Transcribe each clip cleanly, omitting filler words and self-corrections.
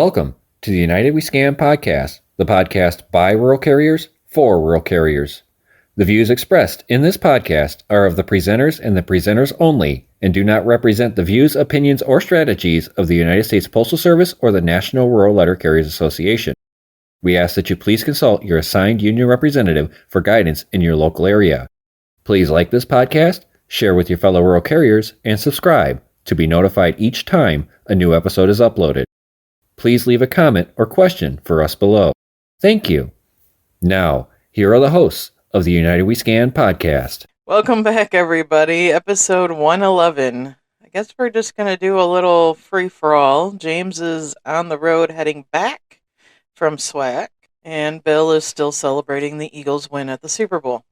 Welcome to the United We Scan podcast, the podcast by rural carriers for rural carriers. The views expressed in this podcast are of the presenters and the presenters only and do not represent the views, opinions, or strategies of the United States Postal Service or the National Rural Letter Carriers Association. We ask that you please consult your assigned union representative for guidance in your local area. Please like this podcast, share with your fellow rural carriers, and subscribe to be notified each time a new episode is uploaded. Please leave a comment or question for us below. Thank you. Now, here are the hosts of the United We Scan podcast. Welcome back, everybody. Episode 111. I guess we're just going to do a little free-for-all. James is on the road heading back from SWAC, and Bill is still celebrating the Eagles' win at the Super Bowl.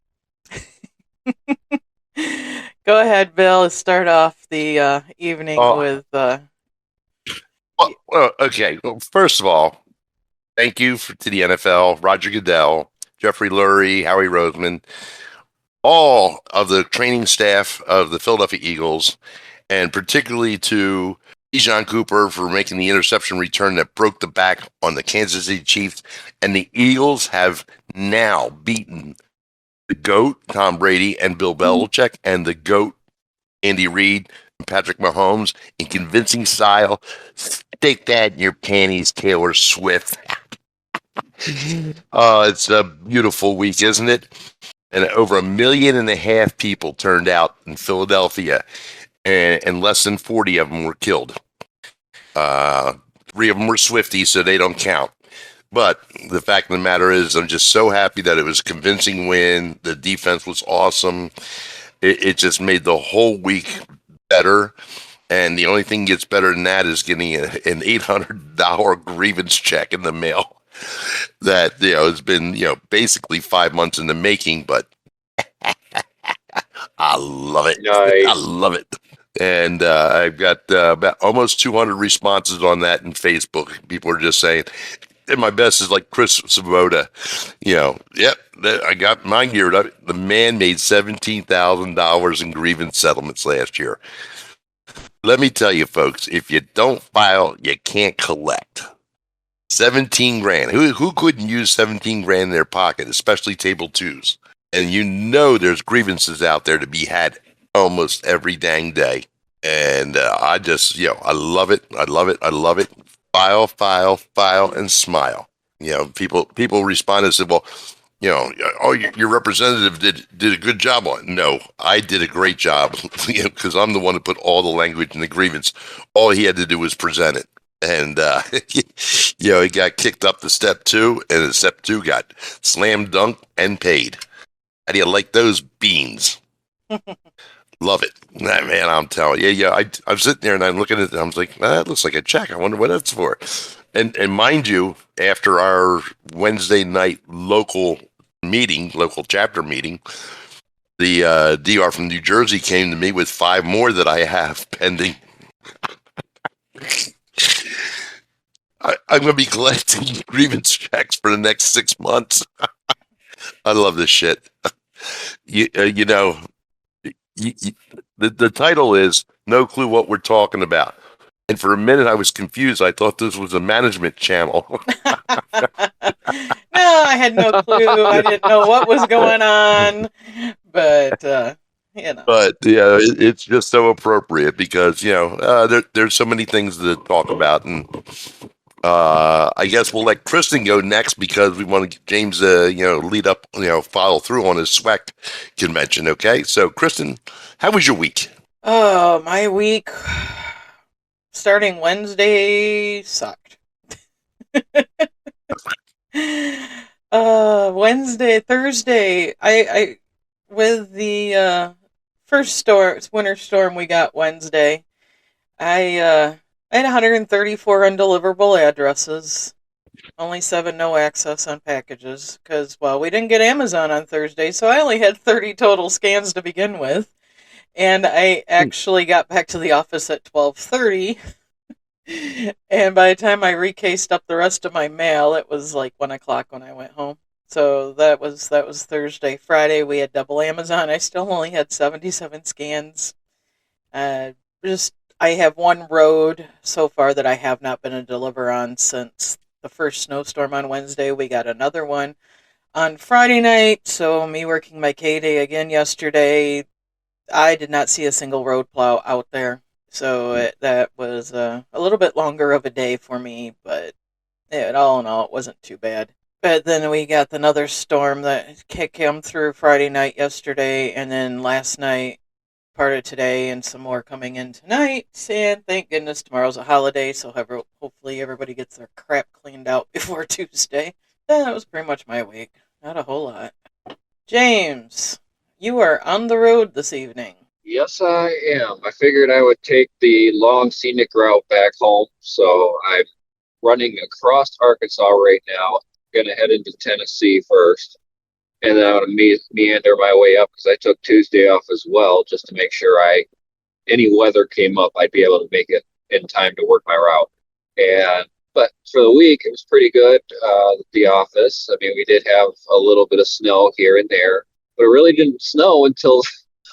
Go ahead, Bill. Start off the evening with... Okay. Well, first of all, thank you to the NFL, Roger Goodell, Jeffrey Lurie, Howie Roseman, all of the training staff of the Philadelphia Eagles, and particularly to Bijan Cooper for making the interception return that broke the back on the Kansas City Chiefs. And the Eagles have now beaten the GOAT, Tom Brady, and Bill Belichick, and the GOAT, Andy Reid, and Patrick Mahomes, in convincing style. Stick that in your panties, Taylor Swift. It's a beautiful week, isn't it? And over 1.5 million people turned out in Philadelphia, and less than 40 of them were killed. 3 of them were Swifties, so they don't count. But the fact of the matter is, I'm just so happy that it was a convincing win. The defense was awesome. It just made the whole week better. And the only thing gets better than that is getting an $800 grievance check in the mail. That, has been, basically 5 months in the making, but I love it. Nice. I love it. And I've got about almost 200 responses on that in Facebook. People are just saying, and my best is like Chris Svoboda, I got mine geared up. The man made $17,000 in grievance settlements last year. Let me tell you, folks, if you don't file, you can't collect. 17 grand. Who couldn't use 17 grand in their pocket, especially table twos? And there's grievances out there to be had almost every dang day. And I just, I love it. I love it. I love it. File, and smile. People respond and said, well, your representative did a good job on it. No, I did a great job because I'm the one who put all the language in the grievance. All he had to do was present it. And, he got kicked up to step 2, and step 2 got slam dunk and paid. How do you like those beans? Love it. Nah, man, I'm telling you. I'm sitting there and I'm looking at it and I'm like, that looks like a check. I wonder what that's for. And mind you, after our Wednesday night local chapter meeting, the DR from New Jersey came to me with 5 more that I have pending. I'm going to be collecting grievance checks for the next 6 months. I love this shit. The title is No Clue What We're Talking About. And for a minute, I was confused. I thought this was a management channel. No, I had no clue. I didn't know what was going on. But, But, it's just so appropriate because, there's so many things to talk about. And I guess we'll let Kristin go next because we want to get James, lead up, follow through on his SWAC convention. Okay. So, Kristin, how was your week? Oh, my week starting Wednesday sucked. Thursday, I with the first winter storm we got Wednesday, I had 134 undeliverable addresses, only 7 no access on packages, because, we didn't get Amazon on Thursday, so I only had 30 total scans to begin with, and I actually got back to the office at 12:30, and by the time I recased up the rest of my mail, it was like 1 o'clock when I went home. So that was Thursday. Friday, we had double Amazon. I still only had 77 scans. Just I have one road so far that I have not been a deliver on since the first snowstorm on Wednesday. We got another one on Friday night, so me working my K day again yesterday, I did not see a single road plow out there. So that was a little bit longer of a day for me, but all in all, it wasn't too bad. But then we got another storm that came through Friday night yesterday, and then last night, part of today, and some more coming in tonight. And thank goodness tomorrow's a holiday, so hopefully everybody gets their crap cleaned out before Tuesday. That was pretty much my week. Not a whole lot. James, you are on the road this evening. Yes, I am. I figured I would take the long scenic route back home, so I'm running across Arkansas right now. Gonna head into Tennessee first, and then I'm gonna meander my way up because I took Tuesday off as well, just to make sure any weather came up, I'd be able to make it in time to work my route. But for the week, it was pretty good. The office. I mean, we did have a little bit of snow here and there, but it really didn't snow until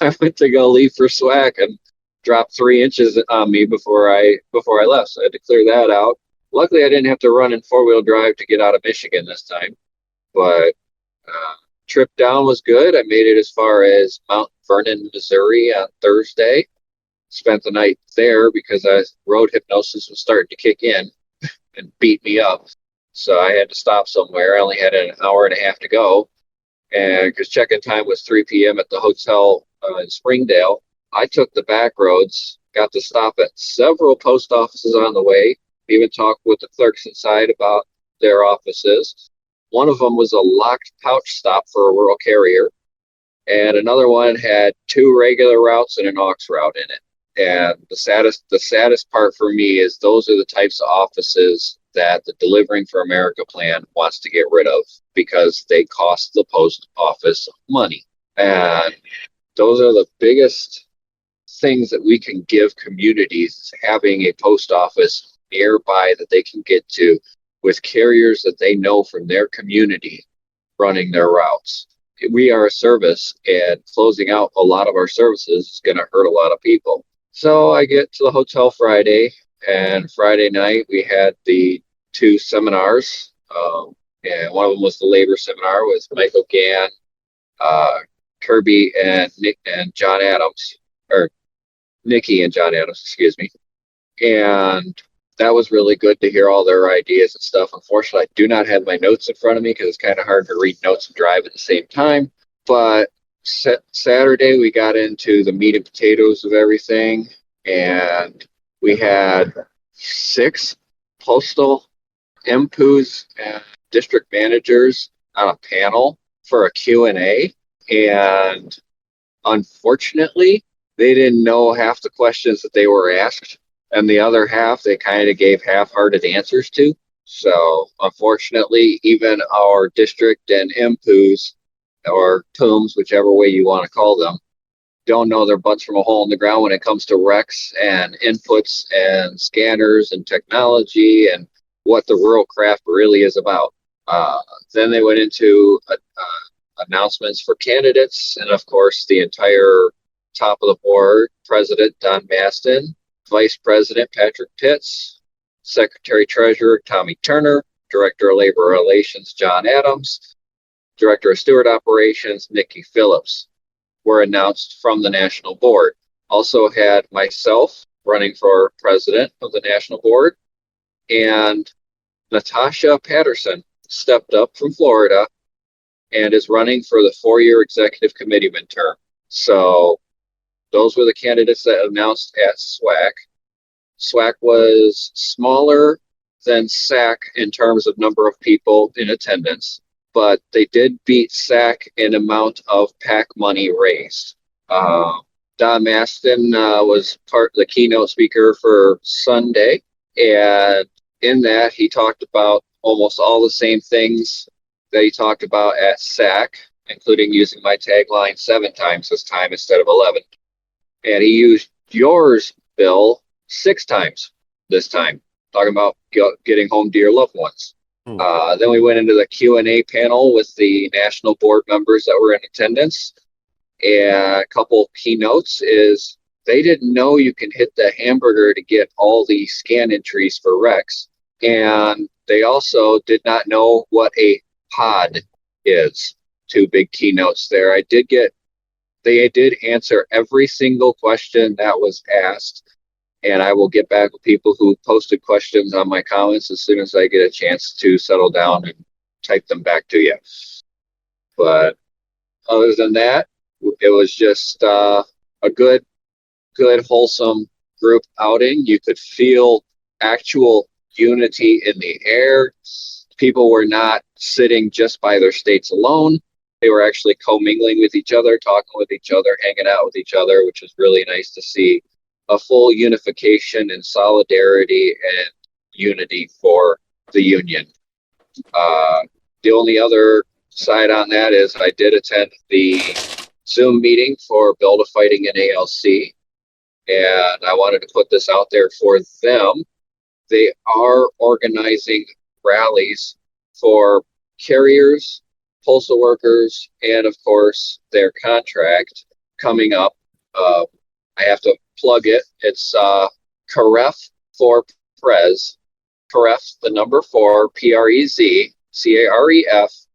I went to go leave for SWAC and dropped 3 inches on me before I left. So I had to clear that out. Luckily, I didn't have to run in 4-wheel drive to get out of Michigan this time. But trip down was good. I made it as far as Mount Vernon, Missouri on Thursday. Spent the night there because road hypnosis was starting to kick in and beat me up. So I had to stop somewhere. I only had an hour and a half to go. And because check-in time was 3 p.m. at the hotel in Springdale, I took the back roads, got to stop at several post offices on the way, even talked with the clerks inside about their offices. One of them was a locked pouch stop for a rural carrier, and another one had 2 regular routes and an aux route in it. And the saddest part for me is those are the types of offices that the Delivering for America plan wants to get rid of because they cost the post office money. And those are the biggest things that we can give communities, having a post office nearby that they can get to with carriers that they know from their community running their routes. We are a service, and closing out a lot of our services is going to hurt a lot of people. So I get to the hotel Friday, and Friday night we had the 2 seminars. And one of them was the labor seminar with Michael Gann, Kirby, and Nick and John Adams, or Nikki and John Adams, excuse me. And that was really good to hear all their ideas and stuff. Unfortunately, I do not have my notes in front of me because it's kind of hard to read notes and drive at the same time. But Saturday, we got into the meat and potatoes of everything, and we had 6 postal MPOs and district managers on a panel for a Q&A, and unfortunately, they didn't know half the questions that they were asked, and the other half they kind of gave half-hearted answers to. So unfortunately, even our district and MPOs, or TUMs, whichever way you want to call them, don't know their butts from a hole in the ground when it comes to recs and inputs and scanners and technology and what the rural craft really is about. Then they went into announcements for candidates, and of course the entire top of the board: President Don Maston, Vice President Patrick Pitts, Secretary Treasurer Tommy Turner, Director of Labor Relations John Adams, Director of Steward Operations Nikki Phillips were announced from the national board. Also had myself running for president of the national board, and Natasha Patterson stepped up from Florida and is running for the 4-year executive committeeman term. So those were the candidates that announced at SWAC. SWAC was smaller than SAC in terms of number of people in attendance, but they did beat SAC in amount of PAC money raised. Don Maston was the keynote speaker for Sunday, and in that he talked about almost all the same things that he talked about at SAC, including using my tagline 7 times this time instead of 11. And he used yours, Bill, 6 times this time, talking about getting home to your loved ones. Then we went into the Q&A panel with the national board members that were in attendance. And a couple keynotes is They didn't know you can hit the hamburger to get all the scan entries for Rex. And they also did not know what a pod is. Two big keynotes there. They did answer every single question that was asked. And I will get back with people who posted questions on my comments as soon as I get a chance to settle down and type them back to you. But other than that, it was just a good, wholesome group outing. You could feel actual unity in the air. People were not sitting just by their states alone. They were actually commingling with each other, talking with each other, hanging out with each other, which was really nice to see. A full unification and solidarity and unity for the union. The only other side on that is I did attend the Zoom meeting for Build a Fighting in ALC, and I wanted to put this out there for them. They are organizing rallies for carriers, postal workers, and of course their contract coming up. I have to plug it. It's CAREF for Prez. CAREF, the number 4, PREZ, CAREF,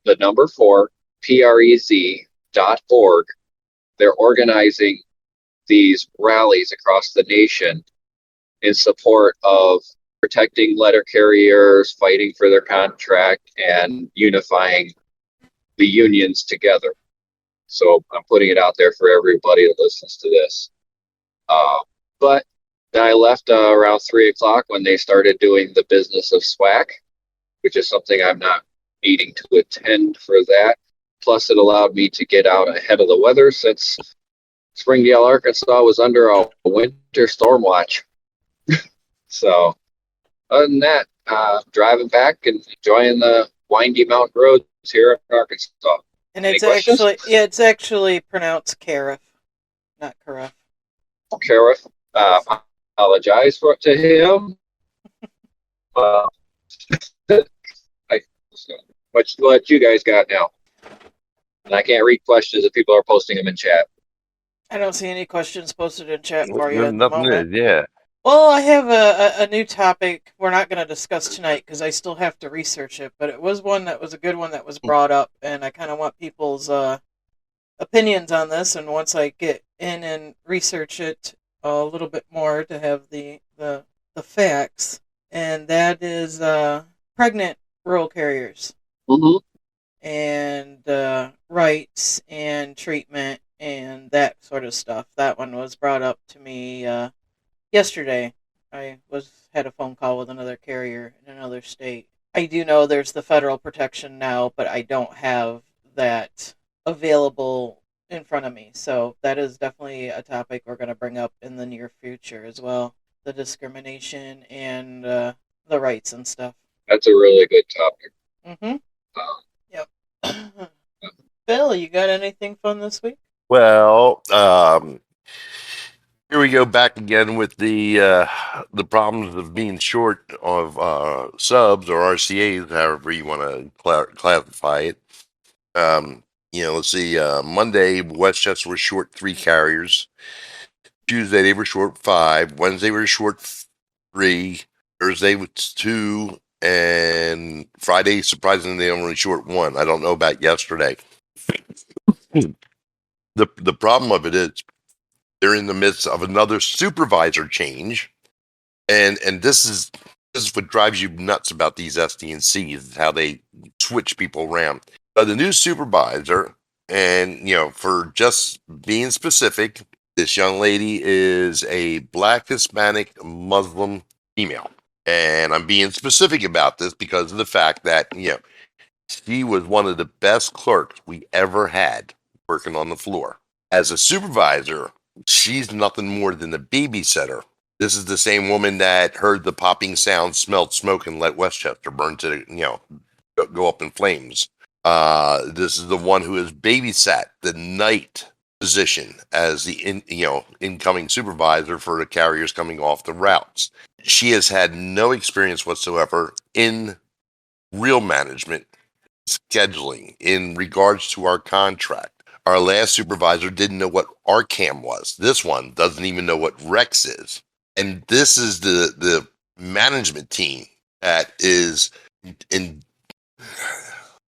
the number 4, PREZ.org. They're organizing these rallies across the nation in support of protecting letter carriers, fighting for their contract, and unifying the unions together. So I'm putting it out there for everybody that listens to this. But then I left around 3 o'clock when they started doing the business of SWAC, which is something I'm not needing to attend for that. Plus, it allowed me to get out ahead of the weather since Springdale, Arkansas was under a winter storm watch. So, other than that, driving back and enjoying the windy mountain roads here in Arkansas. And Any questions? it's actually pronounced Caref, not Caref. Sheriff, apologize to him. What you guys got now? And I can't read questions if people are posting them in chat. I don't see any questions posted in chat for you at the Nothing moment. is, yeah. Well, I have a new topic we're not going to discuss tonight because I still have to research it, but it was one that was a good one that was brought up, and I kind of want people's opinions on this, and once I get in and research it a little bit more to have the facts, and that is pregnant rural carriers. Mm-hmm. And rights and treatment and that sort of stuff. That one was brought up to me yesterday. I had a phone call with another carrier in another state. I do know there's the federal protection now, but I don't have that available in front of me. So that is definitely a topic we're going to bring up in the near future as well. The discrimination and the rights and stuff. That's a really good topic. Mm-hmm. Yep. Bill, you got anything fun this week? Well, here we go back again with the problems of being short of subs or RCAs, however you want to classify it. Let's see. Monday, Westchester was short 3 carriers. Tuesday, they were short 5. Wednesday, we were short 3. Thursday was 2. And Friday, surprisingly, they only short 1. I don't know about yesterday. The problem of it is they're in the midst of another supervisor change, and this is what drives you nuts about these SDNCs, how they switch people around. The new supervisor, and for just being specific, this young lady is a Black Hispanic Muslim female, and I'm being specific about this because of the fact that she was one of the best clerks we ever had working on the floor. As a supervisor, she's nothing more than a babysitter. This is the same woman that heard the popping sound, smelled smoke, and let Westchester burn to go up in flames. This is the one who has babysat the night position as the incoming supervisor for the carriers coming off the routes. She has had no experience whatsoever in real management, scheduling in regards to our contract. Our last supervisor didn't know what RCAM was. This one doesn't even know what Rex is. And this is the management team that is in,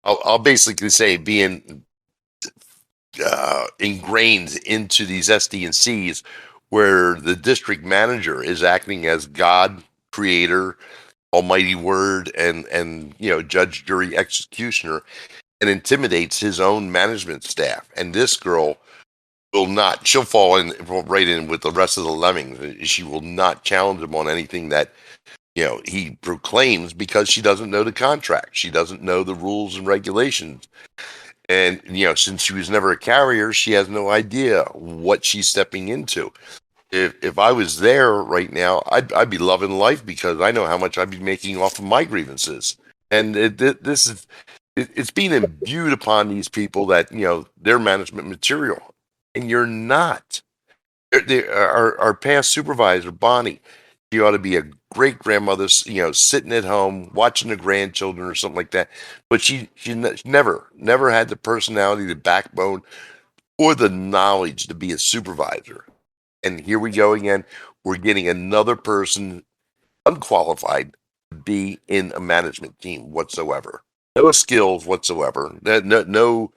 I'll basically say being ingrained into these SDNCs, where the district manager is acting as God, creator, almighty word, and judge, jury, executioner, and intimidates his own management staff. And this girl will not, she'll fall right in with the rest of the lemmings. She will not challenge him on anything that he proclaims, because she doesn't know the contract. She doesn't know the rules and regulations. And, since she was never a carrier, she has no idea what she's stepping into. If I was there right now, I'd be loving life, because I know how much I'd be making off of my grievances. And it's being imbued upon these people that, they're management material. And you're not. Our past supervisor, Bonnie, she ought to be a great grandmother, sitting at home watching the grandchildren or something like that. But she never had the personality, the backbone, or the knowledge to be a supervisor. And here we go again. We're getting another person unqualified to be in a management team whatsoever. No skills whatsoever. No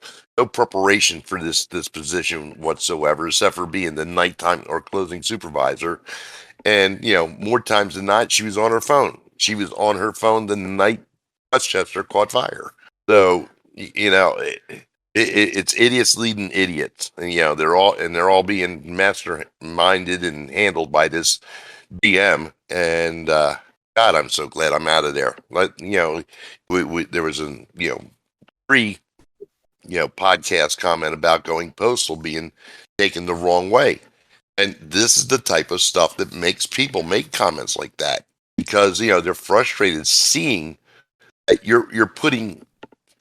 preparation for this position whatsoever, except for being the nighttime or closing supervisor. And, more times than not, she was on her phone. She was on her phone the night Westchester caught fire. So, it's idiots leading idiots. And, they're all being masterminded and handled by this DM. And, God, I'm so glad I'm out of there. But, there was a, free, podcast comment about going postal being taken the wrong way. And this is the type of stuff that makes people make comments like that, because, they're frustrated seeing that you're putting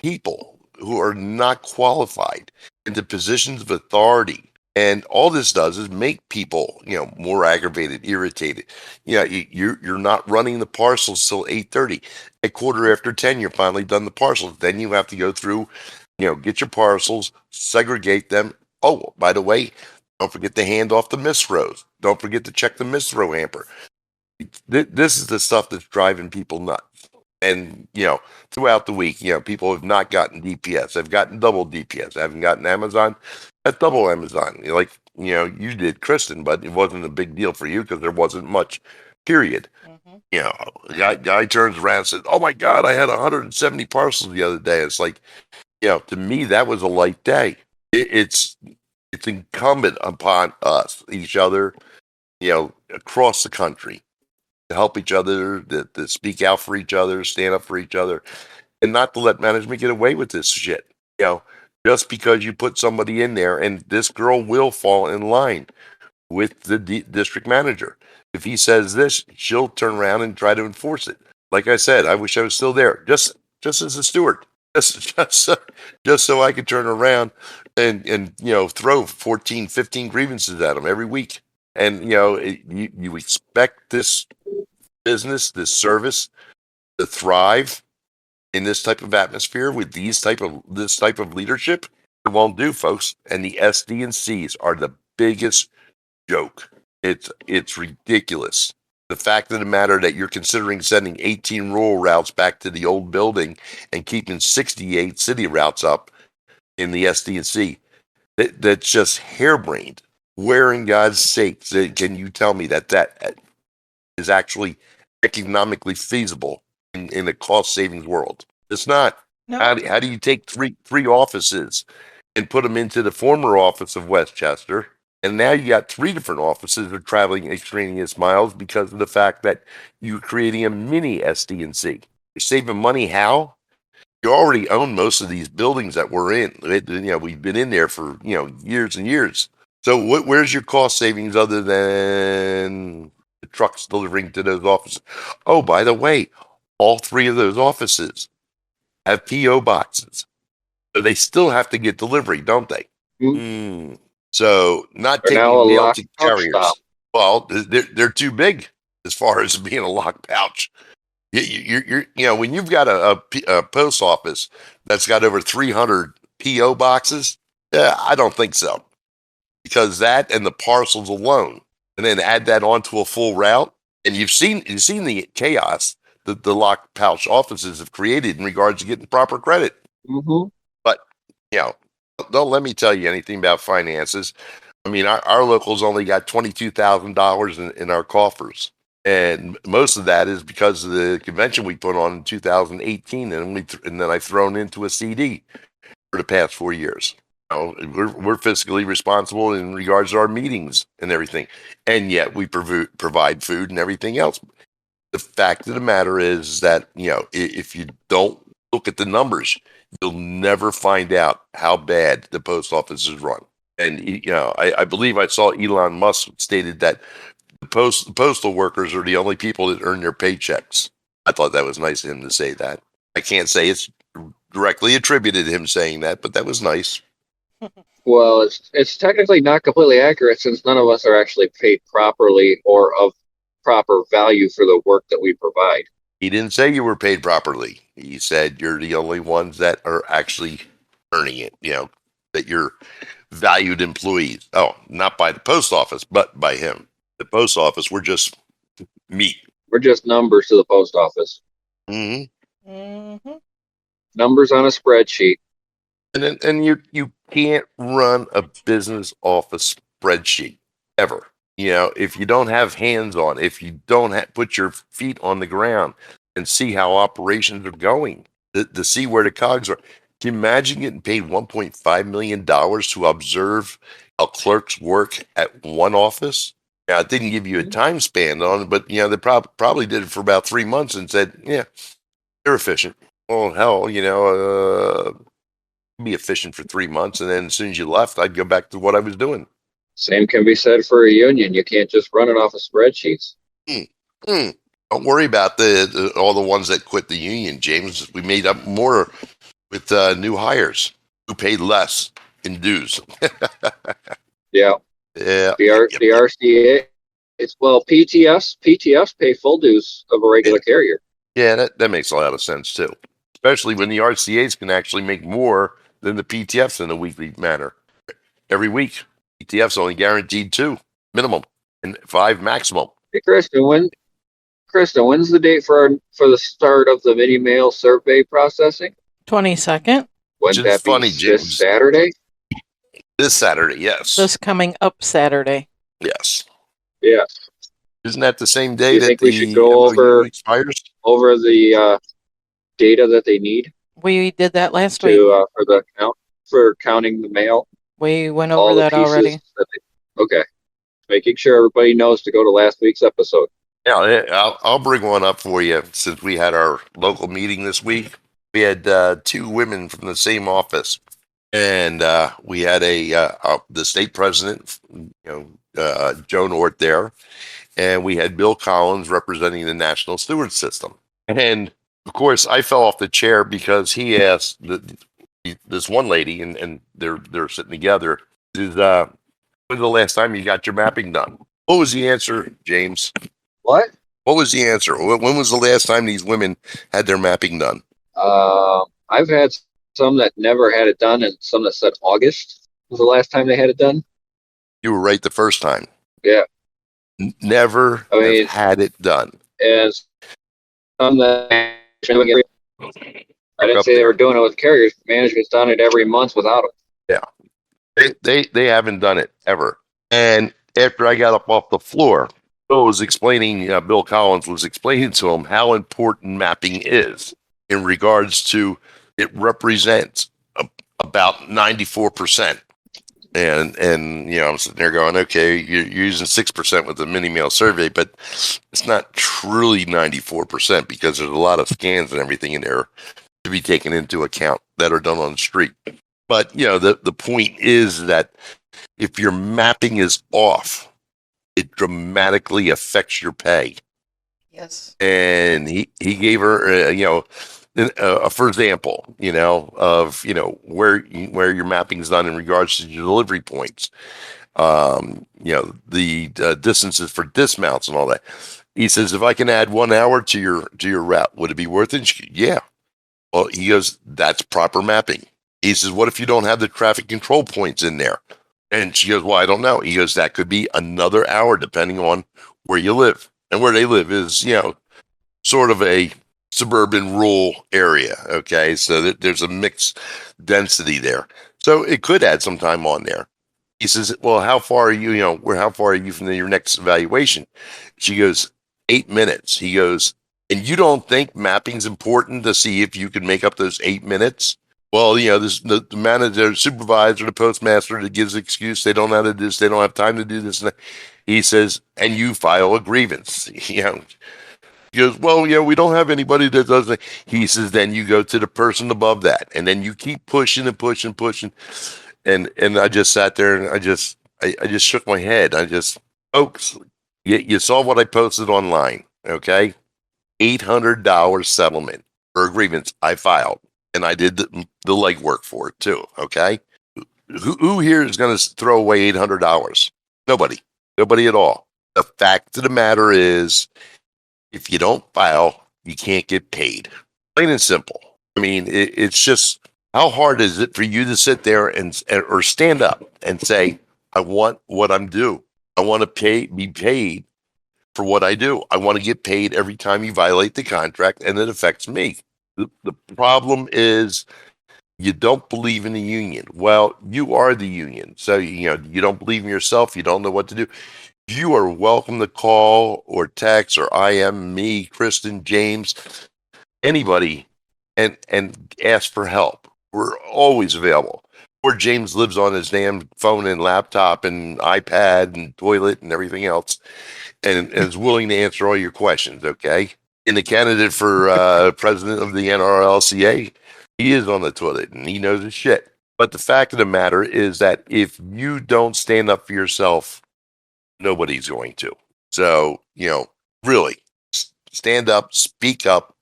people who are not qualified into positions of authority. And all this does is make people, more aggravated, irritated. You're not running the parcels till 8:30. At 10:15, you're finally done the parcels. Then you have to go through, get your parcels, segregate them. Oh, by the way, don't forget to hand off the misthrows. Don't forget to check the misthrow hamper. This is the stuff that's driving people nuts. And, throughout the week, people have not gotten DPS. They've gotten double DPS. They haven't gotten Amazon. That's double Amazon. Like, you did, Kristin, but it wasn't a big deal for you because there wasn't much, period. Mm-hmm. Guy turns around and says, oh my God, I had 170 parcels the other day. It's like, to me, that was a light day. It's incumbent upon us, each other, across the country, to help each other, to speak out for each other, stand up for each other, and not to let management get away with this shit. Just because you put somebody in there, and this girl will fall in line with the district manager. If he says this, she'll turn around and try to enforce it. Like I said, I wish I was still there, just as a steward, just so I could turn around and throw 14, 15 grievances at them every week. And you expect this business, this service, to thrive in this type of atmosphere with this type of leadership? It won't do, folks. And the SDNCs are the biggest joke. It's ridiculous. The fact of the matter that you're considering sending 18 rural routes back to the old building and keeping 68 city routes up in the SDNC, that's just harebrained. Where in God's sake can you tell me that is actually economically feasible in a cost savings world? It's not. No. How do you take three offices and put them into the former office of Westchester? And now you got 3 different offices that are traveling extraneous miles because of the fact that you're creating a mini SDNC. You're saving money how? You already own most of these buildings that we're in. We've been in there for, years and years. So where's your cost savings other than the trucks delivering to those offices? Oh, by the way, all 3 of those offices have P.O. boxes. So they still have to get delivery, don't they? Mm-hmm. So not They're taking mail to pouch carriers. stop. Well, they're too big as far as being a locked pouch. You're when you've got a post office that's got over 300 P.O. boxes, I don't think so, because that and the parcels alone, and then add that onto a full route, and you've seen the chaos that the lock pouch offices have created in regards to getting proper credit. Mm-hmm. But you know, don't let me tell you anything about finances. I mean, our locals only got $22,000 in our coffers, and most of that is because of the convention we put on in 2018, and then I've thrown into a CD for the past 4 years. We're fiscally responsible in regards to our meetings and everything, and yet we provide food and everything else. The fact of the matter is that if you don't look at the numbers, you'll never find out how bad the post office is run. And I believe I saw Elon Musk stated that the postal workers are the only people that earn their paychecks. I thought that was nice of him to say that. I can't say it's directly attributed to him saying that, but that was nice. Well, it's technically not completely accurate since none of us are actually paid properly or of proper value for the work that we provide. He didn't say you were paid properly. He said you're the only ones that are actually earning it, that you're valued employees. Oh, not by the post office, but by him. The post office, we're just meat. We're just numbers to the post office. Mm-hmm. Mm-hmm. Numbers on a spreadsheet. And you can't run a business off a spreadsheet ever. If you don't have hands on, if you don't put your feet on the ground and see how operations are going, to see where the cogs are. Can you imagine getting paid $1.5 million to observe how clerks work at one office? Now, it didn't give you a time span on it, but they probably did it for about 3 months and said, yeah, they're efficient. Oh, hell, be efficient for 3 months, and then as soon as you left, I'd go back to what I was doing. Same can be said for a union. You can't just run it off of spreadsheets. Don't worry about all the ones that quit the union, James. We made up more with new hires who paid less in dues. Yeah. Yeah. The RCA, PTFs pay full dues of a regular carrier. Yeah, that makes a lot of sense too, especially when the RCAs can actually make more than the PTFs in a weekly manner. Every week, PTFs only guaranteed 2 minimum and 5 maximum. Hey, Kristin, when's the date for the start of the mini mail survey processing? 22nd. Wouldn't that be funny, James. this Saturday? This Saturday, yes. This coming up Saturday. Yes. Yeah. Isn't that the same day you that think the we should go MOU expires? over the data that they need We did that last week. for counting the mail? We went All over the that pieces already. Okay. Making sure everybody knows to go to last week's episode. Yeah, I'll bring one up for you since we had our local meeting this week. We had 2 women from the same office, and we had the state president, Joan Ort there, and we had Bill Collins representing the National Steward System. And of course, I fell off the chair because he asked this one lady, and they're sitting together, is when's the last time you got your mapping done? What was the answer, James? What? What was the answer? When was the last time these women had their mapping done? I've had some that never had it done, and some that said August was the last time they had it done. You were right the first time. Yeah. Never have had it done. And some that I didn't say they were doing it with carriers. Management's done it every month without them. Yeah. They haven't done it ever. And after I got up off the floor, Bill Collins was explaining to him how important mapping is in regards to it represents about 94%. And I'm sitting there going, okay, you're using 6% with the mini mail survey, but it's not truly 94% because there's a lot of scans and everything in there to be taken into account that are done on the street. But the point is that if your mapping is off, it dramatically affects your pay. Yes. And he gave her, for example, of where your mapping is done in regards to your delivery points, the distances for dismounts and all that. He says, if I can add 1 hour to your route, would it be worth it? Yeah. Well, he goes, that's proper mapping. He says, what if you don't have the traffic control points in there? And she goes, well, I don't know. He goes, that could be another hour depending on where you live. And where they live is, sort of a suburban rural area. Okay. So there's a mixed density there. So it could add some time on there. He says, well, how far are you, how far are you from your next evaluation? She goes, 8 minutes. He goes, and you don't think mapping's important to see if you can make up those 8 minutes? Well, this, the manager, supervisor, the postmaster that gives excuse, they don't know how to do this, they don't have time to do this. And that. He says, and you file a grievance. He goes, well, we don't have anybody that does it. He says, then you go to the person above that, and then you keep pushing and pushing, pushing. And I just sat there and I just shook my head. Folks, you saw what I posted online, okay? $800 settlement for a grievance I filed. And I did the legwork for it too. Okay. Who here is going to throw away $800? Nobody at all. The fact of the matter is, if you don't file, you can't get paid. Plain and simple. I mean, it's just, how hard is it for you to sit there or stand up and say, I want what I'm due. I want to be paid for what I do. I want to get paid every time you violate the contract, and it affects me. The problem is you don't believe in the union. Well, you are the union. So, you don't believe in yourself. You don't know what to do. You are welcome to call or text or IM me, Kristin, James, anybody, and ask for help. We're always available. Poor James lives on his damn phone and laptop and iPad and toilet and everything else, and is willing to answer all your questions, okay? And the candidate for president of the NRLCA, he is on the toilet and he knows his shit. But the fact of the matter is that if you don't stand up for yourself, nobody's going to. So, really stand up, speak up,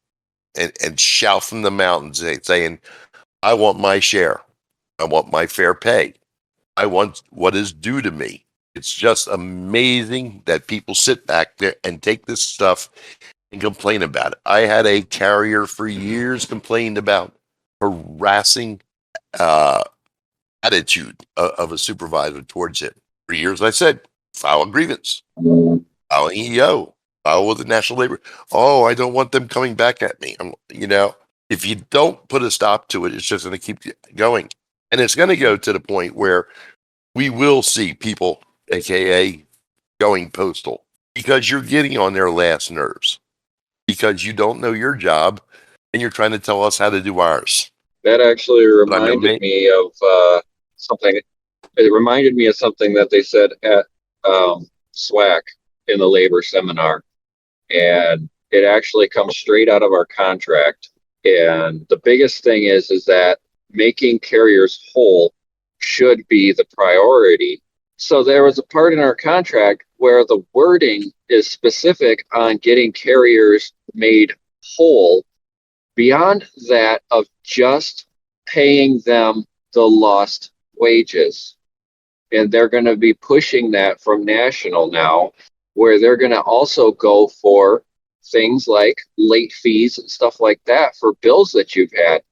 and shout from the mountains saying, I want my share. I want my fair pay. I want what is due to me. It's just amazing that people sit back there and take this stuff and complain about it. I had a carrier for years complained about harassing attitude of a supervisor towards him. For years, I said, file a grievance, file an EEO, file with the National Labor. Oh, I don't want them coming back at me. If you don't put a stop to it, it's just going to keep going. And it's going to go to the point where we will see people, AKA, going postal because you're getting on their last nerves. Because you don't know your job and you're trying to tell us how to do ours. That actually reminded me of something. It reminded me of something that they said at SWAC in the labor seminar. And it actually comes straight out of our contract. And the biggest thing is that making carriers whole should be the priority. So there was a part in our contract where the wording is specific on getting carriers made whole beyond that of just paying them the lost wages. And they're going to be pushing that from national now, where they're going to also go for things like late fees and stuff like that for bills that you've had.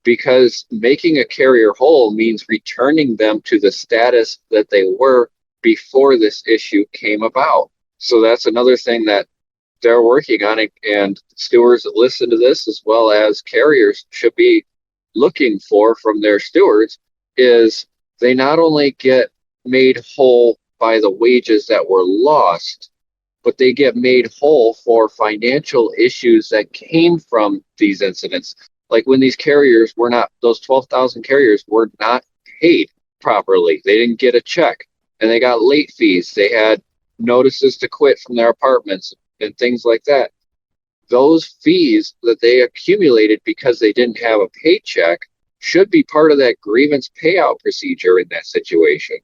Because making a carrier whole means returning them to the status that they were before this issue came about. So that's another thing that they're working on it, and stewards that listen to this, as well as carriers, should be looking for from their stewards, is they not only get made whole by the wages that were lost, but they get made whole for financial issues that came from these incidents. Like when these carriers were not, those 12,000 carriers were not paid properly. They didn't get a check and they got late fees. They had notices to quit from their apartments and things like that. Those fees that they accumulated because they didn't have a paycheck should be part of that grievance payout procedure in that situation.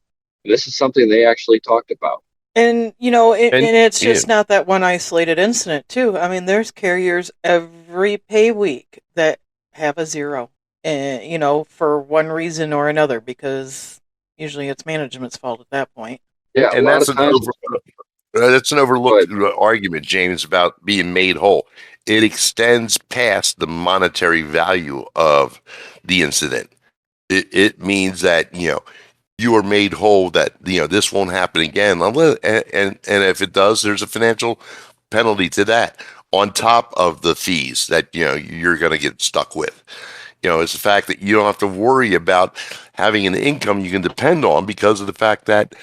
And this is something they actually talked about. And, and it's just not that one isolated incident, too. I mean, there's carriers every pay week that have a zero, for one reason or another, because usually it's management's fault at that point. Yeah, and that's an overlooked argument, James, about being made whole. It extends past the monetary value of the incident. It means that, you are made whole, that, this won't happen again. And if it does, there's a financial penalty to that on top of the fees that, you're going to get stuck with. It's the fact that you don't have to worry about having an income you can depend on because of the fact that,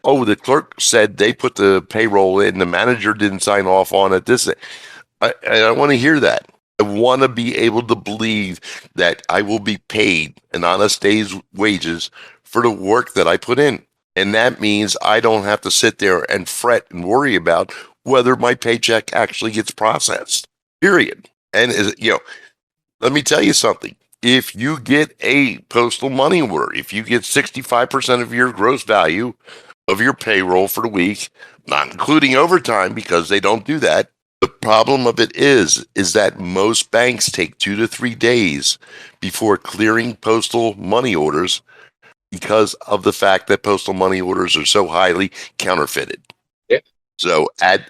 the clerk said they put the payroll in, the manager didn't sign off on it. I want to hear that. I want to be able to believe that I will be paid an honest day's wages for the work that I put in. And that means I don't have to sit there and fret and worry about whether my paycheck actually gets processed, period. And, let me tell you something. If you get a postal money order, if you get 65% of your gross value of your payroll for the week, not including overtime because they don't do that, the problem of it is that most banks take 2 to 3 days before clearing postal money orders because of the fact that postal money orders are so highly counterfeited. Yeah. So add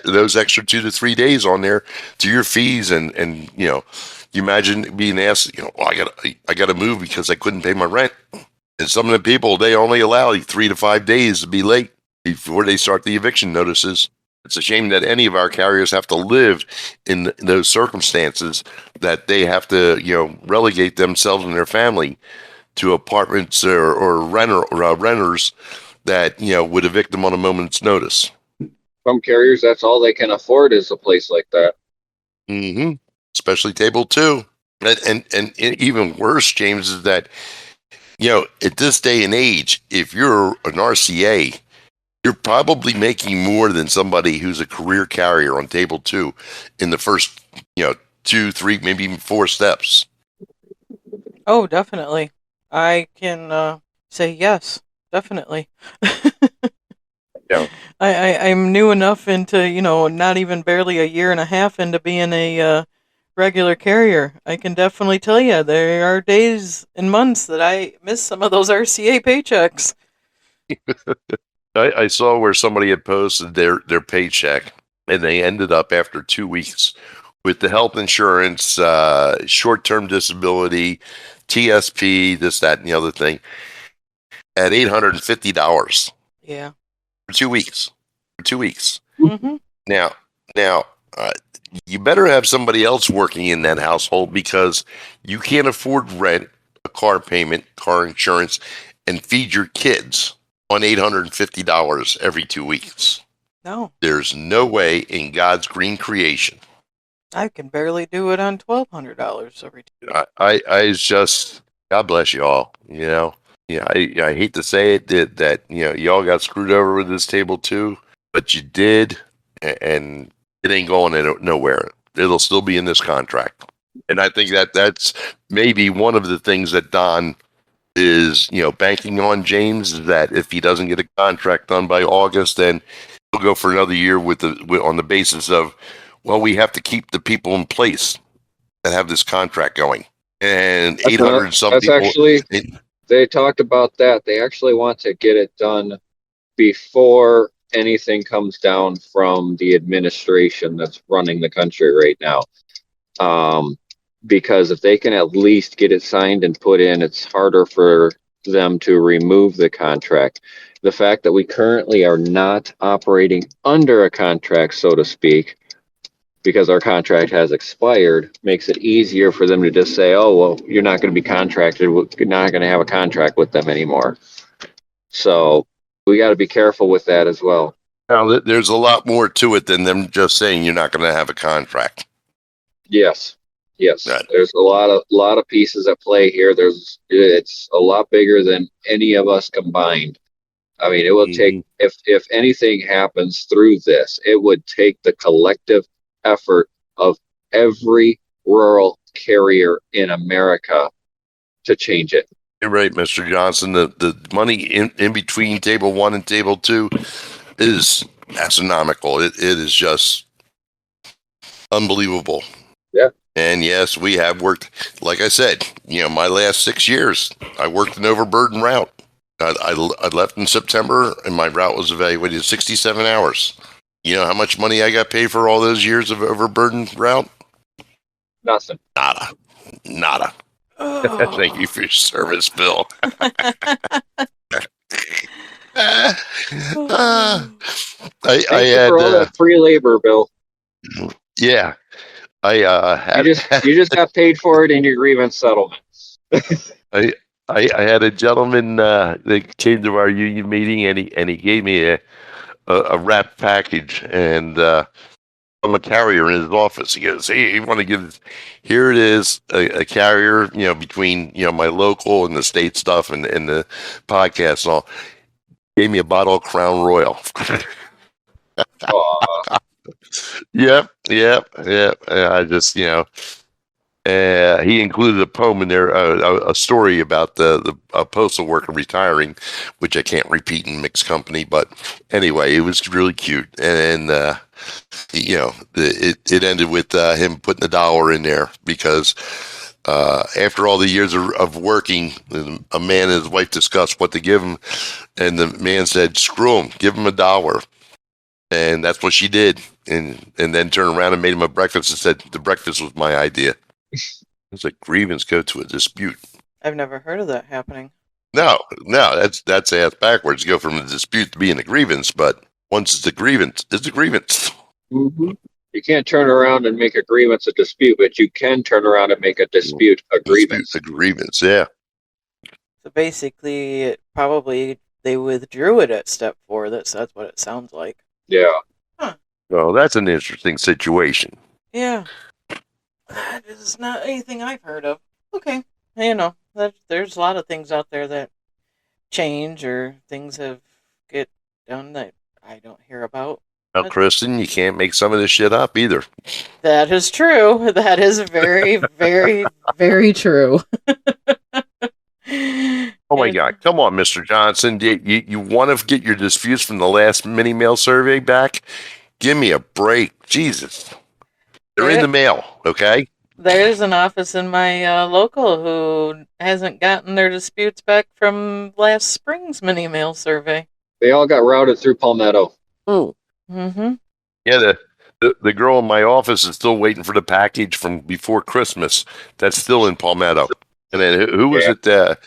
those extra 2 to 3 days on there to your fees, and you imagine being asked, I got to move because I couldn't pay my rent. And some of the people, they only allow 3 to 5 days to be late before they start the eviction notices. It's a shame that any of our carriers have to live in those circumstances, that they have to, relegate themselves and their family to apartments or renters that, would evict them on a moment's notice. Some carriers, that's all they can afford is a place like that. Mm-hmm. Especially Table 2. And even worse, James, is that, at this day and age, if you're an RCA, you're probably making more than somebody who's a career carrier on Table 2 in the first, 2, 3, maybe even 4 steps. Oh, definitely. I can say yes, definitely. Yeah. I'm new enough into, not even barely a year and a half into being a regular carrier. I can definitely tell you there are days and months that I miss some of those RCA paychecks. I saw where somebody had posted their paycheck, and they ended up after 2 weeks with the health insurance, short-term disability, TSP, this, that, and the other thing, at $850. Yeah. For 2 weeks. For 2 weeks. Mm-hmm. Now, you better have somebody else working in that household, because you can't afford rent, a car payment, car insurance, and feed your kids on $850 every 2 weeks. No. There's no way in God's green creation. I can barely do it on $1,200 every time. I just, God bless you all. I hate to say it, that y'all got screwed over with this Table 2, but you did, and it ain't going nowhere. It'll still be in this contract. And I think that's maybe one of the things that Don is, banking on, James, is that if he doesn't get a contract done by August, then he'll go for another year on the basis of, well, we have to keep the people in place that have this contract going. And 800 some that's people. Actually, they talked about that. They actually want to get it done before anything comes down from the administration that's running the country right now. Because if they can at least get it signed and put in, it's harder for them to remove the contract. The fact that we currently are not operating under a contract, so to speak, because our contract has expired, makes it easier for them to just say, oh, well, you're not going to be contracted. We're not going to have a contract with them anymore. So we got to be careful with that as well. Now, there's a lot more to it than them just saying you're not going to have a contract. Yes. Right. There's a lot of pieces at play here. It's a lot bigger than any of us combined. I mean, it will take, if anything happens through this, it would take the collective effort of every rural carrier in America to change it. You're right, Mr. Johnson. The money in between Table 1 and Table 2 is astronomical. It is just unbelievable. Yeah. And yes, we have worked, like I said, my last 6 years, I worked an overburden route. I left in September, and my route was evaluated 67 hours. You know how much money I got paid for all those years of overburden route? Nothing. Nada. Thank you for your service, Bill. I Thank you had for all that free labor, Bill. yeah. I You just got paid for it in your grievance settlement. I, I had a gentleman that came to our union meeting, and he gave me a wrap package, and I'm a carrier in his office. He goes, "Hey, you want to give? Here it is, a carrier, between my local and the state stuff and the podcast and all." Gave me a bottle of Crown Royal. Aw, Yep. I just, he included a poem in there, a story about the postal worker retiring, which I can't repeat in mixed company. But anyway, it was really cute, and it ended with him putting $1 in there because after all the years of working, a man and his wife discussed what to give him, and the man said, "Screw him, give him $1." And that's what she did, and then turned around and made him a breakfast and said, "The breakfast was my idea." It's like grievance go to a dispute. I've never heard of that happening. No, that's ass backwards. Go from a dispute to being a grievance, but once it's a grievance, it's a grievance. mm-hmm. You can't turn around and make a grievance a dispute, but you can turn around and make a dispute a grievance. A grievance, yeah. So basically, probably they withdrew it at step 4. That's what it sounds like. Yeah. Well, that's an interesting situation. Yeah. That is not anything I've heard of. Okay. There's a lot of things out there that change or things have get done that I don't hear about. Now, Kristin, you can't make some of this shit up either. That is true. That is very, very, very true. Oh my God. Come on, Mr. Johnson. You want to get your disputes from the last mini mail survey back? Give me a break. Jesus. They're in the mail, okay? There's an office in my local who hasn't gotten their disputes back from last spring's mini mail survey. They all got routed through Palmetto. Oh. Mm-hmm. Yeah, the girl in my office is still waiting for the package from before Christmas. That's still in Palmetto. And then who was it?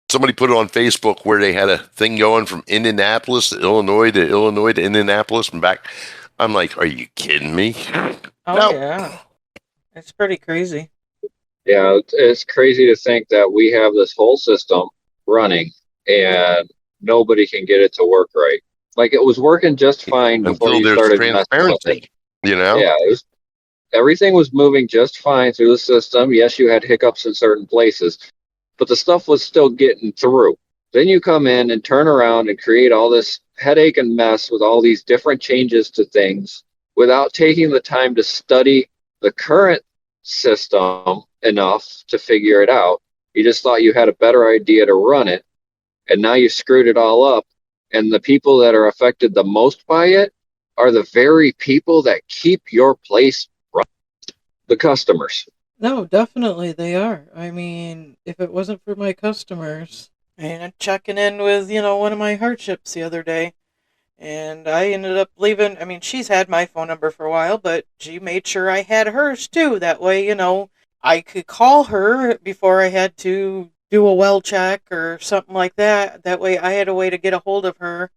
Somebody put it on Facebook where they had a thing going from Indianapolis to Illinois to Indianapolis and back. I'm like, are you kidding me? Oh, no. Yeah. It's pretty crazy. Yeah, it's crazy to think that we have this whole system running and nobody can get it to work right. Like it was working just fine before you started messing with it. Yeah, everything was moving just fine through the system. Yes, you had hiccups in certain places, but the stuff was still getting through. Then you come in and turn around and create all this headache and mess with all these different changes to things without taking the time to study the current system enough to figure it out. You just thought you had a better idea to run it, and now you screwed it all up. And the people that are affected the most by it are the very people that keep your place running, the customers. No, definitely they are. I mean, if it wasn't for my customers, and checking in with, one of my hardships the other day, and I ended up leaving. I mean, she's had my phone number for a while, but she made sure I had hers too. That way, I could call her before I had to do a well check or something like that. That way I had a way to get a hold of her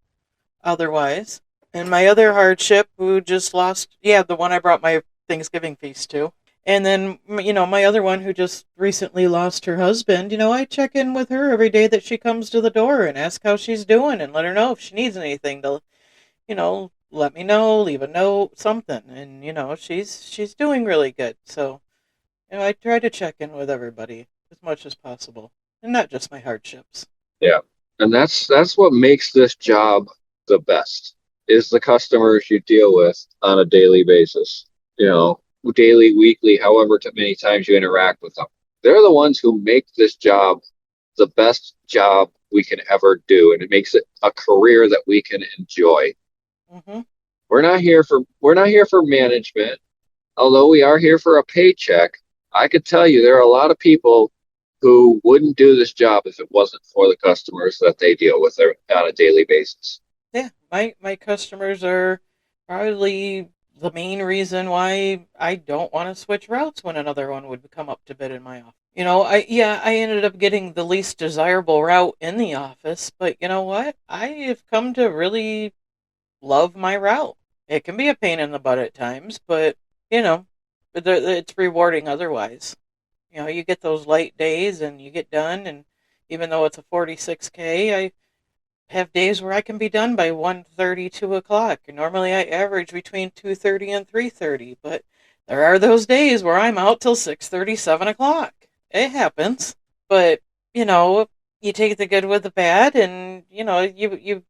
otherwise. And my other hardship, who just lost, the one I brought my Thanksgiving feast to. And then, my other one who just recently lost her husband, I check in with her every day that she comes to the door and ask how she's doing and let her know if she needs anything to, let me know, leave a note, something. And, she's doing really good. So, I try to check in with everybody as much as possible. And not just my hardships. Yeah. And that's what makes this job the best, is the customers you deal with on a daily basis. Daily, weekly, however many times you interact with them. They're the ones who make this job the best job we can ever do. And it makes it a career that we can enjoy. Mm-hmm. We're not here for management. Although we are here for a paycheck, I could tell you there are a lot of people who wouldn't do this job if it wasn't for the customers that they deal with on a daily basis. Yeah, my customers are probably the main reason why I don't want to switch routes when another one would come up to bid in my office. I ended up getting the least desirable route in the office, but you know what? I have come to really love my route. It can be a pain in the butt at times, but you know, it's rewarding otherwise. You get those light days and you get done, and even though it's a 46K, I have days where I can be done by 1:30, 2 o'clock. And normally I average between 2:30 and 3:30, but there are those days where I'm out till 6:30, 7 o'clock. It happens, but you know, you take the good with the bad, and you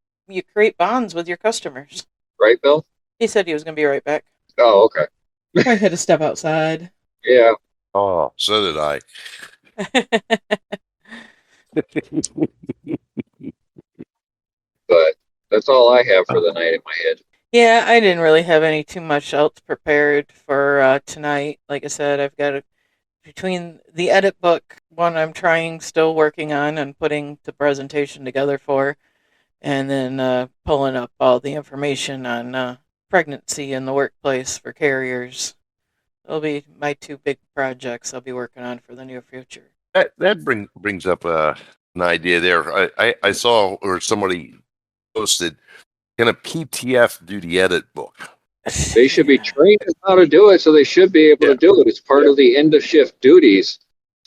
create bonds with your customers. Right, Bill? He said he was going to be right back. Oh, okay. I had to step outside. Yeah, Oh, so did I. but that's all I have for the night in my head. Yeah, I didn't really have any too much else prepared for tonight. Like I said, I've got between the edit book, one I'm still working on and putting the presentation together for, and then pulling up all the information on pregnancy in the workplace for carriers. They'll be my two big projects I'll be working on for the near future. That brings up an idea there. I saw or somebody posted, can a PTF do the edit book? They should be trained in how to do it, so they should be able to do it. It's part of the end of shift duties.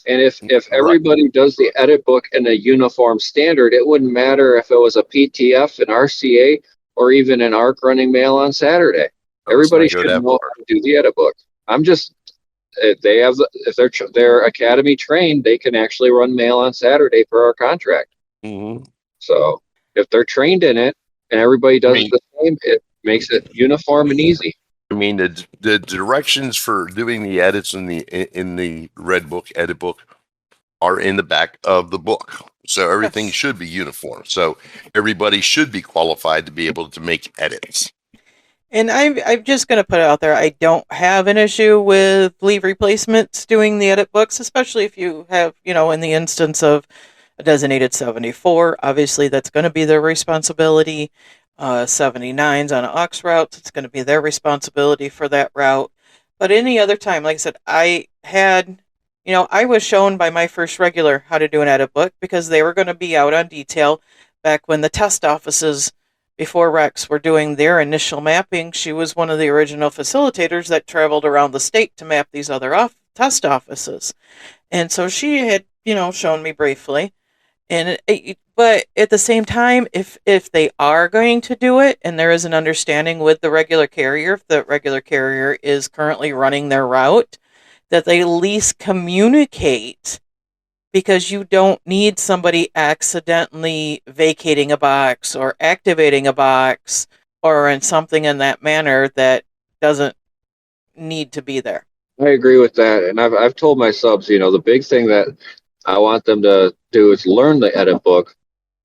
And if everybody does the edit book in a uniform standard, it wouldn't matter if it was a PTF, an RCA, or even an ARC running mail on Saturday. Everybody should know how to do the edit book. I'm just, if they're academy trained, they can actually run mail on Saturday per our contract. Mm-hmm. So if they're trained in it and everybody does it the same, it makes it uniform and easy. I mean, the directions for doing the edits in the Red Book edit book are in the back of the book, so everything should be uniform. So everybody should be qualified to be able to make edits. And I'm just going to put it out there. I don't have an issue with leave replacements doing the edit books, especially if you have, in the instance of a designated 74. Obviously, that's going to be their responsibility. 79s on aux routes, it's going to be their responsibility for that route. But any other time, like I said, I was shown by my first regular how to do an edit book because they were going to be out on detail back when the test offices before Rex were doing their initial mapping. She was one of the original facilitators that traveled around the state to map these other test offices. And so she had, shown me briefly. And but at the same time, if they are going to do it, and there is an understanding with the regular carrier, if the regular carrier is currently running their route, that they at least communicate, because you don't need somebody accidentally vacating a box or activating a box or in something in that manner that doesn't need to be there. I agree with that, and I've told my subs, the big thing that I want them to do is learn the edit book.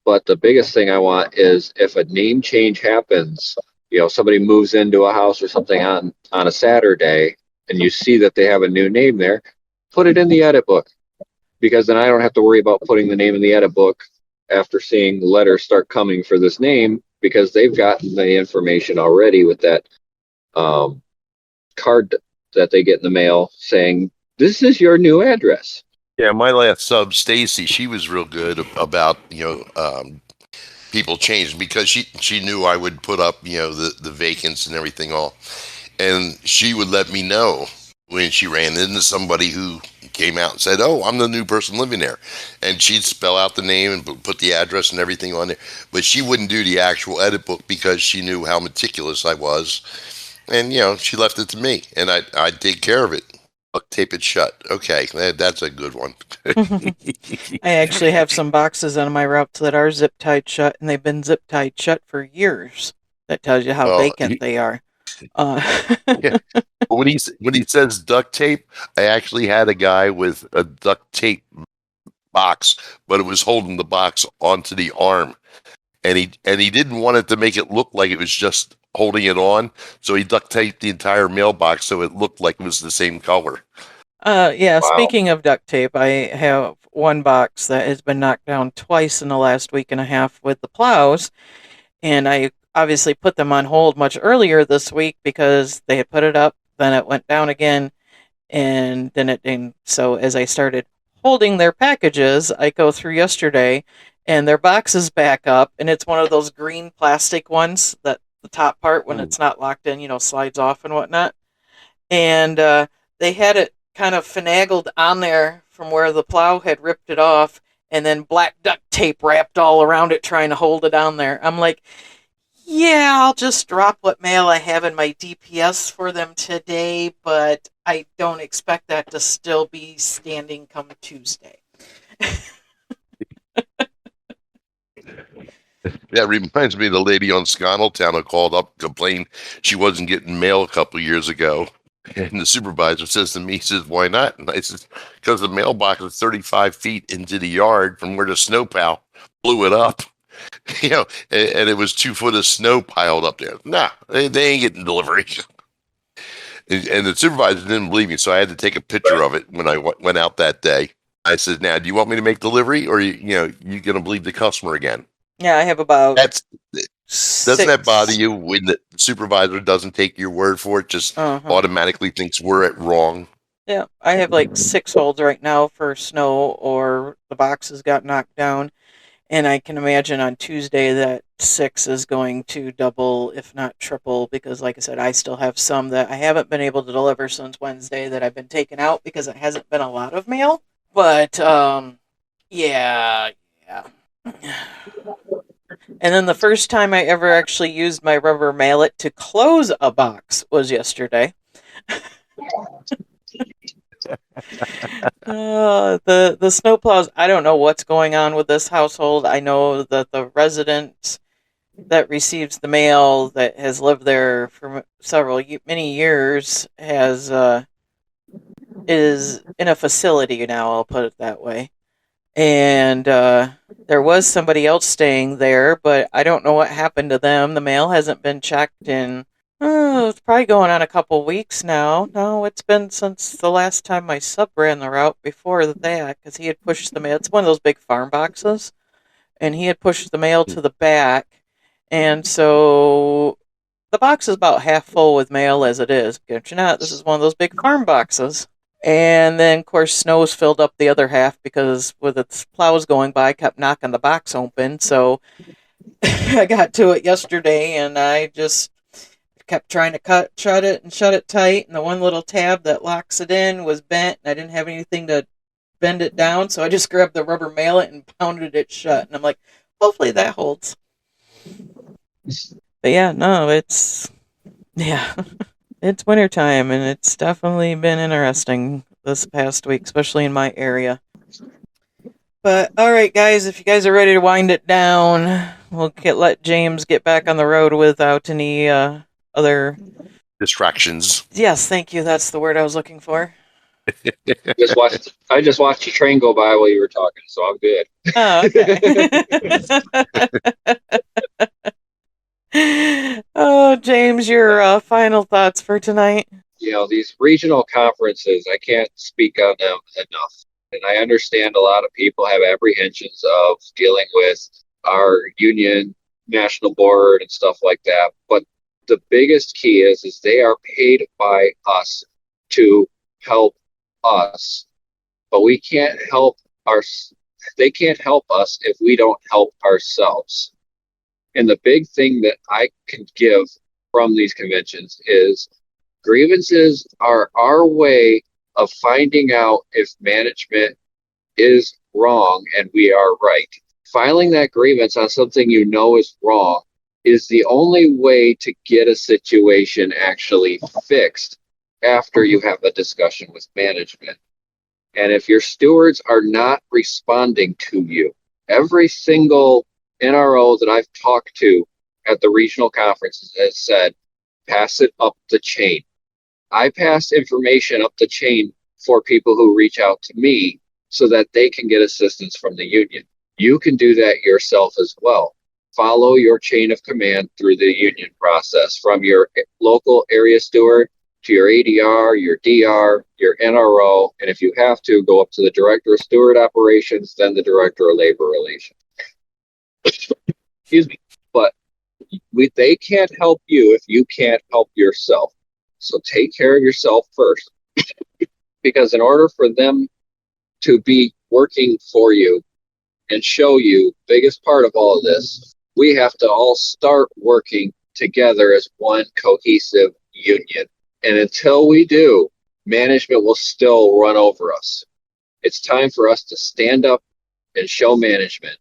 But the biggest thing I want is if a name change happens, somebody moves into a house or something on a Saturday, and you see that they have a new name there, put it in the edit book, because then I don't have to worry about putting the name in the edit book after seeing letters start coming for this name, because they've gotten the information already with that card that they get in the mail saying, this is your new address. Yeah, my last sub, Stacy, she was real good about people changing, because she knew I would put up the vacants and everything all, and she would let me know when she ran into somebody who came out and said, "Oh, I'm the new person living there," and she'd spell out the name and put the address and everything on there. But she wouldn't do the actual edit book because she knew how meticulous I was, and she left it to me, and I'd take care of it. Duct tape it shut. Okay, that's a good one. I actually have some boxes on my routes that are zip tied shut, and they've been zip tied shut for years. That tells you how vacant they are. Yeah. When he says duct tape, I actually had a guy with a duct tape box, but it was holding the box onto the arm, and he didn't want it to make it look like it was just holding it on, so he duct taped the entire mailbox so it looked like it was the same color. Yeah. Wow. Speaking of duct tape, I have one box that has been knocked down twice in the last week and a half with the plows, and I obviously put them on hold much earlier this week because they had put it up, then it went down again, and then it didn't. So as I started holding their packages. I go through yesterday, and their box is back up, and it's one of those green plastic ones that the top part, when it's not locked in, slides off and whatnot. And they had it kind of finagled on there from where the plow had ripped it off, and then black duct tape wrapped all around it trying to hold it on there. I'm like, yeah, I'll just drop what mail I have in my DPS for them today, but I don't expect that to still be standing come Tuesday. That reminds me of the lady on Sconnelltown who called up, complained she wasn't getting mail a couple of years ago. And the supervisor says to me, he says, why not? And I said, because the mailbox is 35 feet into the yard from where the snowplow blew it up. And it was 2 foot of snow piled up there. Nah, they ain't getting delivery. And the supervisor didn't believe me, so I had to take a picture of it when I went out that day. I said, now, do you want me to make delivery, or you going to believe the customer again? Yeah, I have about Doesn't that bother you when the supervisor doesn't take your word for it, just automatically thinks we're at wrong? Yeah, I have like 6 holds right now for snow, or the boxes got knocked down. And I can imagine on Tuesday that 6 is going to double, if not triple, because like I said, I still have some that I haven't been able to deliver since Wednesday that I've been taking out because it hasn't been a lot of mail. But, yeah. And then the first time I ever actually used my rubber mallet to close a box was yesterday. The snowplows, I don't know what's going on with this household. I know that the resident that receives the mail that has lived there for many years is in a facility now, I'll put it that way. And there was somebody else staying there, but I don't know what happened to them. The mail hasn't been checked in, it's probably going on a couple weeks now. No, it's been since the last time my sub ran the route before that, because he had pushed the mail. It's one of those big farm boxes, and he had pushed the mail to the back. And so the box is about half full with mail as it is. Get you not, this is one of those big farm boxes. And then, of course, snow's filled up the other half because with its plows going by, kept knocking the box open. So I got to it yesterday, and I just kept trying to shut it tight. And the one little tab that locks it in was bent, and I didn't have anything to bend it down. So I just grabbed the rubber mallet and pounded it shut. And I'm like, hopefully that holds. But yeah, no, it's wintertime, and it's definitely been interesting this past week, especially in my area. But all right, guys, if you guys are ready to wind it down, we'll let James get back on the road without any other distractions. Yes, thank you. That's the word I was looking for. I just watched the train go by while you were talking, so I'm good. Oh, okay. Oh, James, your final thoughts for tonight? These regional conferences, I can't speak on them enough. And I understand a lot of people have apprehensions of dealing with our union, national board, and stuff like that. But the biggest key is they are paid by us to help us. But we can't help they can't help us if we don't help ourselves. And the big thing that I can give from these conventions is grievances are our way of finding out if management is wrong and we are right. Filing that grievance on something you know is wrong is the only way to get a situation actually fixed after you have a discussion with management. And if your stewards are not responding to you, every single NRO that I've talked to at the regional conferences has said, pass it up the chain. I pass information up the chain for people who reach out to me so that they can get assistance from the union. You can do that yourself as well. Follow your chain of command through the union process, from your local area steward to your ADR, your DR, your NRO, and if you have to, go up to the director of steward operations, then the director of labor relations. Excuse me. But they can't help you if you can't help yourself. So take care of yourself first. Because in order for them to be working for you and show you, biggest part of all of this, we have to all start working together as one cohesive union. And until we do, management will still run over us. It's time for us to stand up and show management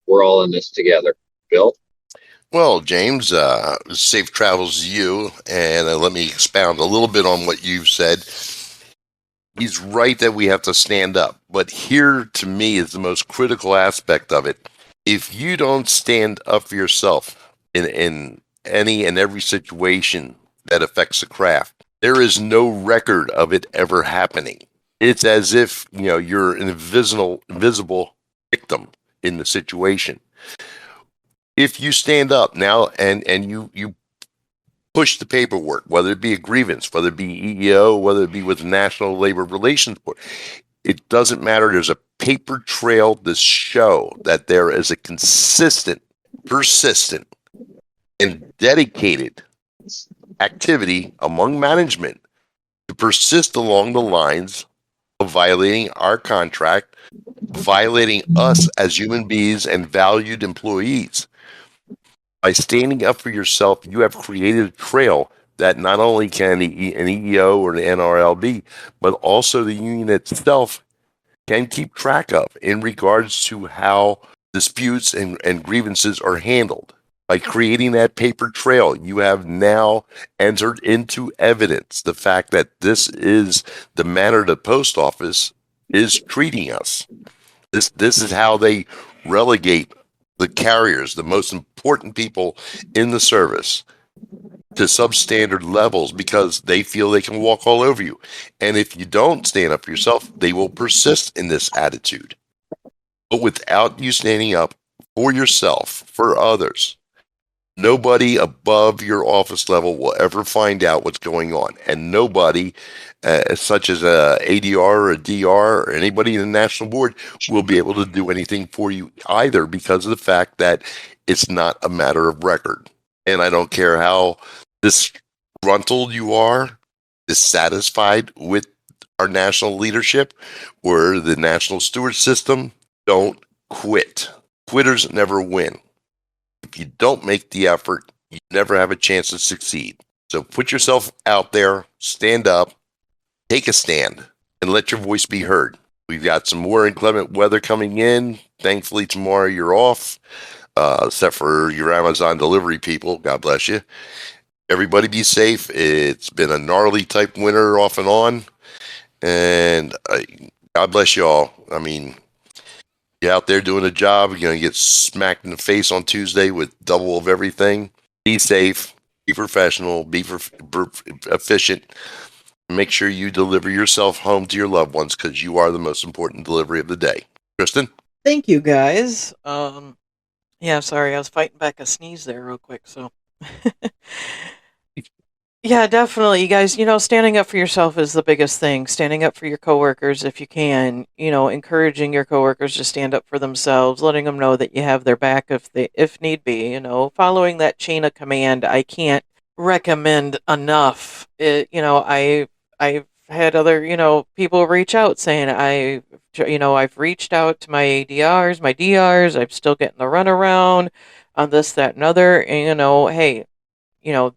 we're all in this together. Bill? Well, James, safe travels to you, and let me expound a little bit on what you've said. He's right that we have to stand up, but here to me is the most critical aspect of it. If you don't stand up for yourself in any and every situation that affects the craft, there is no record of it ever happening. It's as if, you're an invisible victim in the situation. If you stand up now and you push the paperwork, whether it be a grievance, whether it be EEO, whether it be with the National Labor Relations Board, it doesn't matter. There's a paper trail to show that there is a consistent, persistent, and dedicated activity among management to persist along the lines of violating our contract, violating us as human beings and valued employees. By standing up for yourself, you have created a trail that not only can an EEO or the NRLB, but also the union itself can keep track of in regards to how disputes and grievances are handled. By creating that paper trail, you have now entered into evidence the fact that this is the manner the post office is treating us. This is how they relegate the carriers, the most important people in the service, to substandard levels because they feel they can walk all over you. And if you don't stand up for yourself, they will persist in this attitude. But without you standing up for yourself, for others, nobody above your office level will ever find out what's going on. And nobody, such as a ADR or a DR or anybody in the national board, will be able to do anything for you either because of the fact that it's not a matter of record. And I don't care how disgruntled you are, dissatisfied with our national leadership or the national steward system, don't quit. Quitters never win. If you don't make the effort, you never have a chance to succeed. So put yourself out there, stand up, take a stand, and let your voice be heard. We've got some more inclement weather coming in. Thankfully, tomorrow you're off, except for your Amazon delivery people. God bless you. Everybody be safe. It's been a gnarly type winter off and on. And God bless you all. I mean, you're out there doing a job, you're going to get smacked in the face on Tuesday with double of everything. Be safe, be professional, be efficient. Make sure you deliver yourself home to your loved ones because you are the most important delivery of the day. Kristin? Thank you, guys. Yeah, sorry, I was fighting back a sneeze there real quick, so. Yeah, definitely, you guys. Standing up for yourself is the biggest thing. Standing up for your coworkers if you can. Encouraging your coworkers to stand up for themselves, letting them know that you have their back if need be. Following that chain of command. I can't recommend enough. I've had other people reach out saying I've reached out to my ADRs, my DRs. I'm still getting the runaround on this, that, and other. And hey.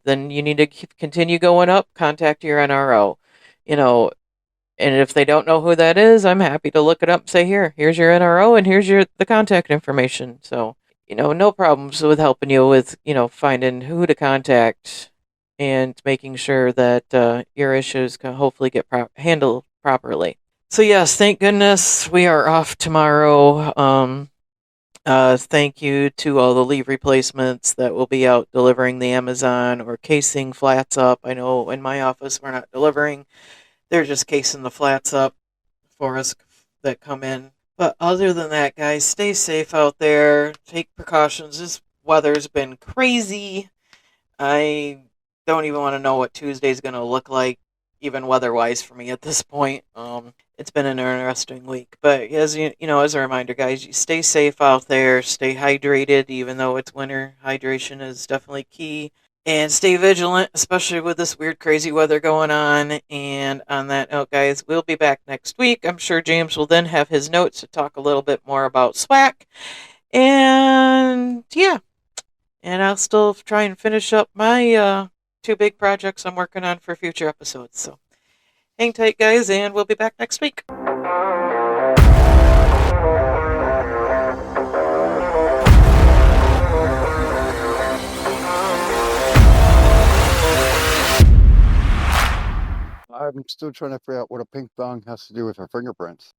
Then you need to continue going up, contact your NRO, and if they don't know who that is, I'm happy to look it up and say, here's your NRO and here's the contact information. So, no problems with helping you with, finding who to contact and making sure that your issues can hopefully get handled properly. So yes, thank goodness we are off tomorrow. Thank you to all the leaf replacements that will be out delivering the Amazon or casing flats up. I know in my office we're not delivering. They're just casing the flats up for us that come in. But other than that, guys, stay safe out there. Take precautions. This weather's been crazy. I don't even want to know what Tuesday's going to look like, even weather-wise for me at this point. It's been an interesting week, but as as a reminder, guys, you stay safe out there, stay hydrated, even though it's winter. Hydration is definitely key. And stay vigilant, especially with this weird, crazy weather going on. And on that note, guys, we'll be back next week. I'm sure James will then have his notes to talk a little bit more about SWAC. And yeah, and I'll still try and finish up my 2 big projects I'm working on for future episodes. So hang tight, guys, and we'll be back next week. I'm still trying to figure out what a pink thong has to do with her fingerprints.